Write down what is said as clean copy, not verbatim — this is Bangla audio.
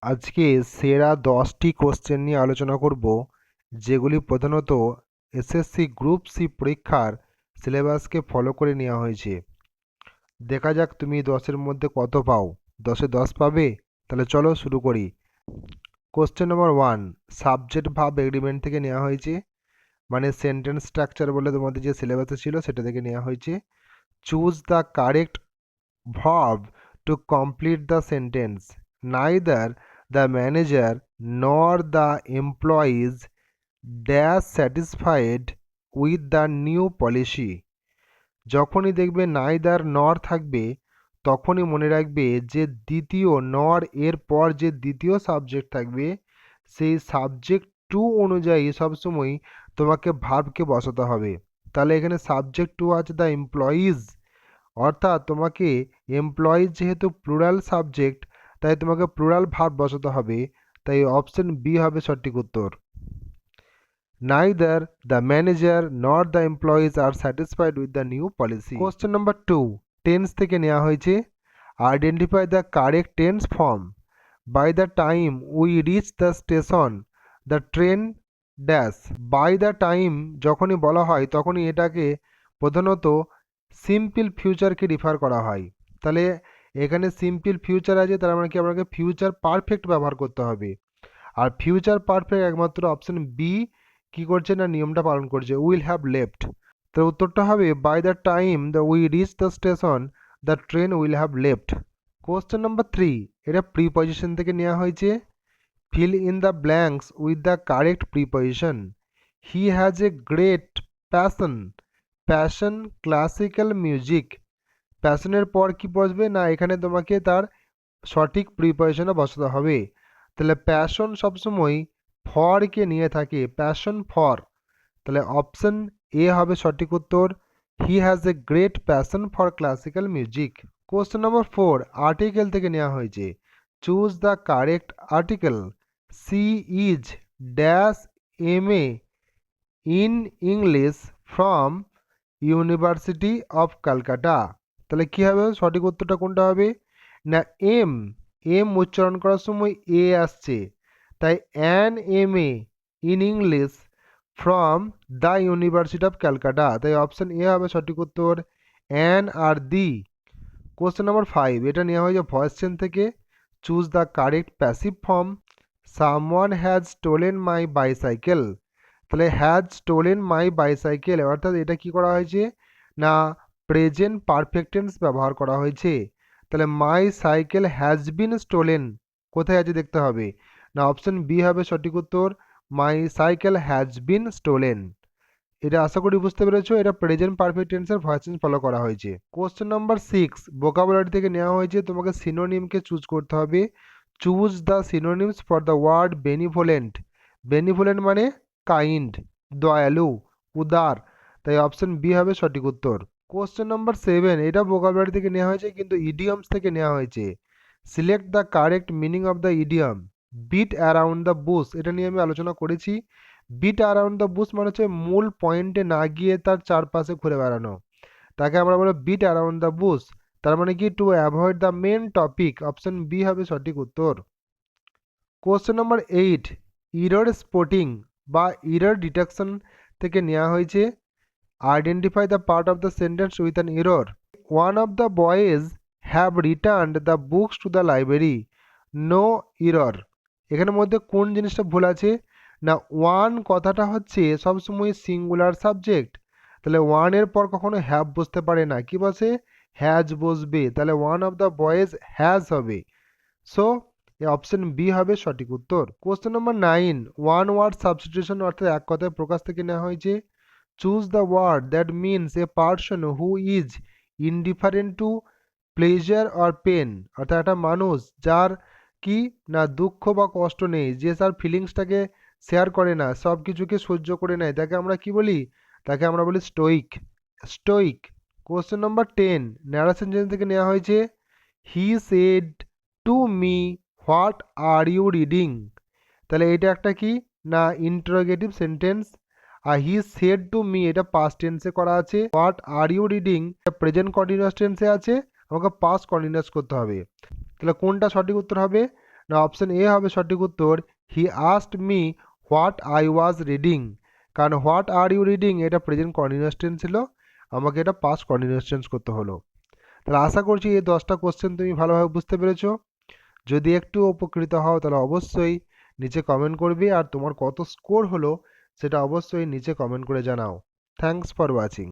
আজকে সেরা 10টি কোশ্চেন নিয়ে আলোচনা করব, যেগুলি প্রধানত এসএসসি গ্রুপ সি পরীক্ষার সিলেবাসকে ফলো করে নেওয়া হয়েছে। দেখা যাক তুমি 10-এর মধ্যে কত পাও। 10-এ 10 পাবে? তাহলে চলো শুরু করি। Question number 1, subject verb agreement থেকে নেওয়া হয়েছে, মানে সেন্টেন্স স্ট্রাকচার বলে তোমাদের যে সিলেবাসে ছিল সেটা থেকে নেওয়া হয়েছে। Choose the correct verb to complete the sentence. Neither the manager nor the employees dash satisfied with the new policy. যখনই দেখবে নাইদার নর থাকবে তখনই মনে রাখবে যে দ্বিতীয় নর এর পর যে দ্বিতীয় সাবজেক্ট থাকবে সেই সাবজেক্ট টু অনুযায়ী সবসময় তোমাকে ভার্বকে বসাতে হবে। তাহলে এখানে সাবজেক্ট টু আছে দ্য এমপ্লয়িজ, অর্থাৎ তোমাকে এমপ্লয়িজ যেহেতু প্লুরাল সাবজেক্ট তাই তোমাকে প্লুরাল ভার্ব বসাতে হবে, তাই অপশন বি হবে সঠিক উত্তর। Neither the manager nor the employees are satisfied with the new policy. Question number 2, tense থেকে নেওয়া হয়েছে। Identify the correct tense form. By the time we reach the station, the train dash. By the time যখনই বলা হয় তখনই এটাকে প্রধানত সিম্পল ফিউচারকে রিফার করা হয়। তাহলে এখানে সিম্পল ফিউচার আছে, তার মানে কি আপনাকে ফিউচার পারফেক্ট ব্যবহার করতে হবে। আর ফিউচার পারফেক্ট একমাত্র অপশন বি কি করছে না নিয়মটা পালন করছে, উইল হ্যাভ লেফট। তো উত্তরটা হবে by the time the we reach the station the train will have left. Question number 3, এটা প্রিপজিশন থেকে নেওয়া হয়েছে। Fill in the blanks with the correct preposition. He has a great passion, passion classical music. প্যাশনের পর কি বসবে না এখানে তোমাকে তার সঠিক প্রিপজিশনে বসাতে হবে। তাহলে প্যাশন সবসময় ফরকে নিয়ে থাকে, প্যাশন ফর। তাহলে অপশন এ হবে সঠিক উত্তর, he has a great passion for classical music. Question number 4, article থেকে নেওয়া হয়েছে। Choose the correct article. She is dash M A in English from university of Calcutta. তাহলে কী হবে সঠিক উত্তরটা কোনটা হবে না এম, এম উচ্চারণ করার সময় এ আসছে, তাই an M A in English from the university of Calcutta, তাই অপশন এ হবে সঠিক উত্তর, an R the. Question number 5, এটা নেওয়া হয়েছে ভয়েস চেঞ্জ থেকে। Choose the correct passive form. Someone has stolen my bicycle. তাহলে হ্যাজ স্টোলেন মাই বাইসাইকেল অর্থাৎ এটা কি করা হয়েছে না প্রেজেন্ট পারফেক্ট টেন্স ব্যবহার করা হয়েছে। তাহলে মাই সাইকেল হ্যাজ বিন স্টোলেন কোথায় আছে দেখতে হবে না অপশন বি হবে সঠিক উত্তর, মাই সাইকেল হ্যাজ বিন স্টোলেন। এটা আশা করি বুঝতে পেরেছো, এটা প্রেজেন্ট পারফেক্ট টেন্সের ভয়েস চেঞ্জ ফলো করা হয়েছে। কোশ্চেন নাম্বার 6, ভোকাবুলারি থেকে নেওয়া হয়েছে, তোমাকে সিনোনিমকে চুজ করতে হবে। Choose the synonyms for the word benevolent. Benevolent মানে কাইন্ড, দয়ালু, উদার, তাই অপশন বি হবে সঠিক উত্তর। কোশ্চেন নাম্বার 7, এটা ভোকাবুলারি থেকে নেওয়া হয়েছে কিন্তু ইডিয়মস থেকে নেওয়া হয়েছে। Select the correct meaning of the idiom. Bit around the Bush, এটা নিয়ে আমি আলোচনা করেছি। বিট অ্যারাউন্ড দ্য বুশ মানে হচ্ছে মূল পয়েন্টে না গিয়ে তার চারপাশে ঘুরে বেড়ানো, তাকে আমরা বলি বিট অ্যারাউন্ড দ্য বুশ। তার মানে কি to avoid the main topic, option B হবে সঠিক উত্তর। কোশ্চেন নম্বর 8, ইরর স্পটিং বা ইরর ডিটেকশন থেকে নেওয়া হয়েছে। Identify the part of the sentence with an error. One of the boys have returned the books to the library, no error. এখানের মধ্যে কোন জিনিসটা ভুল আছে না ওয়ান কথাটা হচ্ছে সবসময় সিঙ্গুলার সাবজেক্ট, তাহলে ওয়ানের পর কখনো হ্যাভ বসতে পারে না, কি বসে হ্যাজ বসবে, তাহলে one of the boys has হবে। সো অপশন বি হবে সঠিক উত্তর। Question number 9, one word substitution অর্থাৎ এক কথায় প্রকাশ থেকে নেওয়া হয়েছে। Choose the word that means a person who is indifferent to pleasure or pain, অর্থাৎ একটা মানুষ যার কি না দুঃখ বা কষ্ট নেই, যে তার ফিলিংসটাকে শেয়ার করে না, সব কিছুকে সহ্য করে নেয়, তাকে আমরা কি বলি, তাকে আমরা বলি stoic, stoic. Question number 10, narration change থেকে নেওয়া হয়েছে। He said to me what are you reading. তাহলে এটা একটা কি না ইন্টারোগেটিভ সেন্টেন্স, আর হি সেড টু মি এটা পাস্ট টেন্সে করা আছে। What are you reading present continuous টেন্সে আছে, আমাকে পাস্ট কন্টিনিউয়াস করতে হবে। তাহলে কোনটা সঠিক উত্তর হবে না অপশন এ হবে সঠিক উত্তর, he asked me what I was reading. কারণ হোয়াট আর ইউ রিডিং এটা প্রেজেন্ট কন্টিনিউয়াস টেন্স ছিল, আমাকে এটা পাস্ট কন্টিনিউয়াস টেন্স করতে হলো। তাহলে আশা করছি এই 10টা কোশ্চেন তুমি ভালোভাবে বুঝতে পেরেছো। যদি একটু উপকৃত হও তাহলে অবশ্যই নিচে কমেন্ট করবে, আর তোমার কত স্কোর হলো সেটা অবশ্যই নিচে কমেন্ট করে জানাও। Thanks for watching.